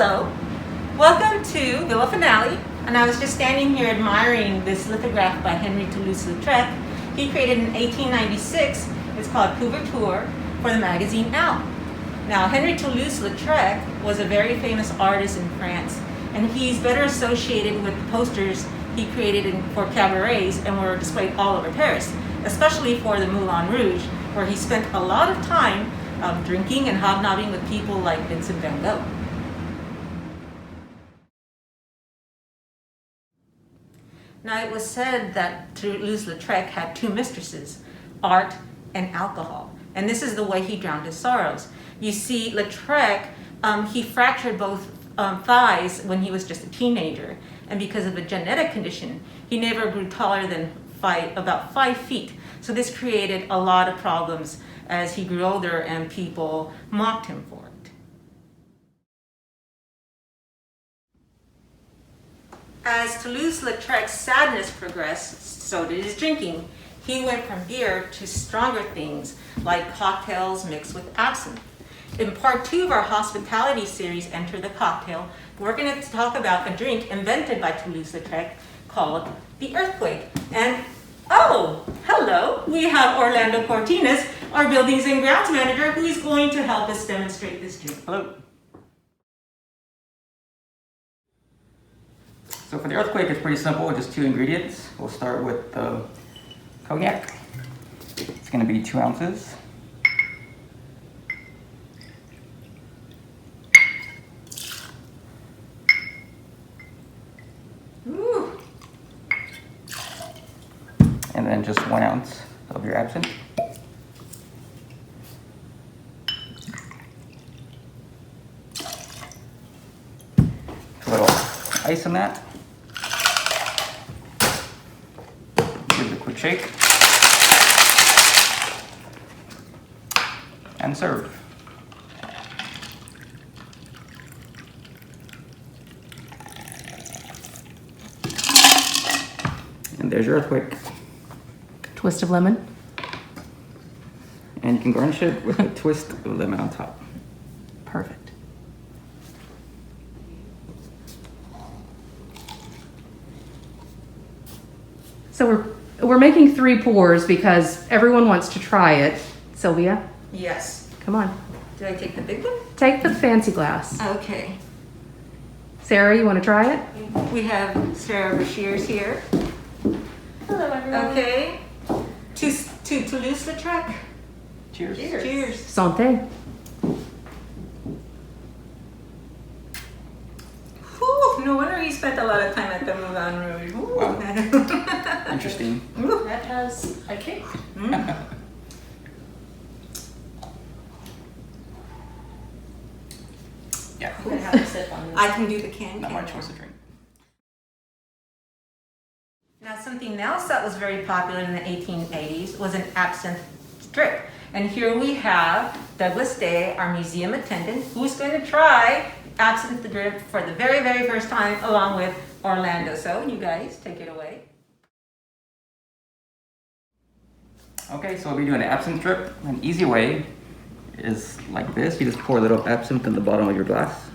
Hello, welcome to Villa Finale, and I was just standing here admiring this lithograph by Henri Toulouse-Lautrec. He created in 1896, it's called Couverture, for the magazine Elle. Now, Henri Toulouse-Lautrec was a very famous artist in France, and he's better associated with the posters he created for cabarets and were displayed all over Paris, especially for the Moulin Rouge, where he spent a lot of time drinking and hobnobbing with people like Vincent van Gogh. Now, it was said that Toulouse-Lautrec had two mistresses, art and alcohol. And this is the way he drowned his sorrows. You see, Lautrec, he fractured both thighs when he was just a teenager. And because of a genetic condition, he never grew taller than about 5 feet. So this created a lot of problems as he grew older and people mocked him for it. As Toulouse-Lautrec's sadness progressed, so did his drinking. He went from beer to stronger things like cocktails mixed with absinthe. In part 2 of our hospitality series, Enter the Cocktail, we're going to talk about a drink invented by Toulouse-Lautrec called the Earthquake. And oh, hello, we have Orlando Cortinas, our buildings and grounds manager, who is going to help us demonstrate this drink. Hello. So for the Earthquake, it's pretty simple, just 2 ingredients. We'll start with cognac. It's going to be 2 ounces. Ooh. And then just 1 ounce of your absinthe. A little ice in that. Give it a quick shake. And serve. And there's your Earthquake. Twist of lemon. And you can garnish it with a twist of lemon on top. Perfect. So we're making 3 pours because everyone wants to try it. Sylvia, Yes. come on. Do I take the big one? Take the fancy glass. Okay. Sarah, you want to try it? We have Sara Breshears here. Hello, everyone. Okay. To Toulouse-Lautrec. Cheers. Cheers. Santé. Whew, no wonder he spent a lot of time at the Moulin Rouge. Ooh. Wow. Interesting. Ooh. That has a kick. Yeah. I'm gonna have a sip on this. I can do the can. Not my choice of drink. Now, something else that was very popular in the 1880s was an absinthe drip. And here we have Doug Daye, our museum attendant, who's going to try absinthe drip for the very, very first time, along with Orlando. So you guys, take it away. Okay, so we'll be doing an absinthe drip. An easy way is like this. You just pour a little absinthe in the bottom of your glass.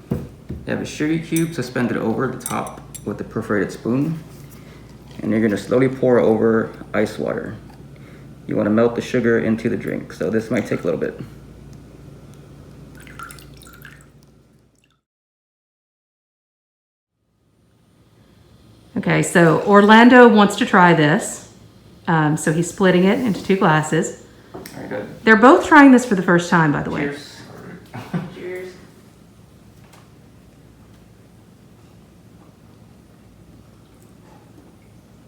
You have a sugar cube suspended over the top with a perforated spoon. And you're going to slowly pour over ice water. You want to melt the sugar into the drink, so this might take a little bit. Okay, so Orlando wants to try this. So he's splitting it into 2 glasses. Very good. They're both trying this for the first time, by the way. Cheers. Cheers.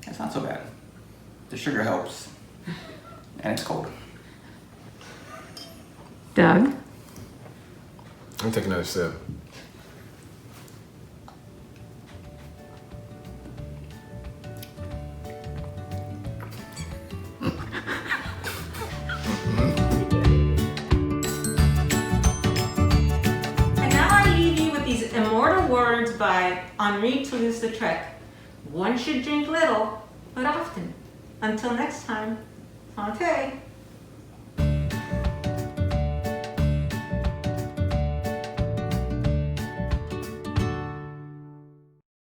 It's not so bad. The sugar helps. And it's cold. Doug? I'm gonna take another sip. And now I leave you with these immortal words by Henri Toulouse-Lautrec. One should drink little, but often. Until next time, santé.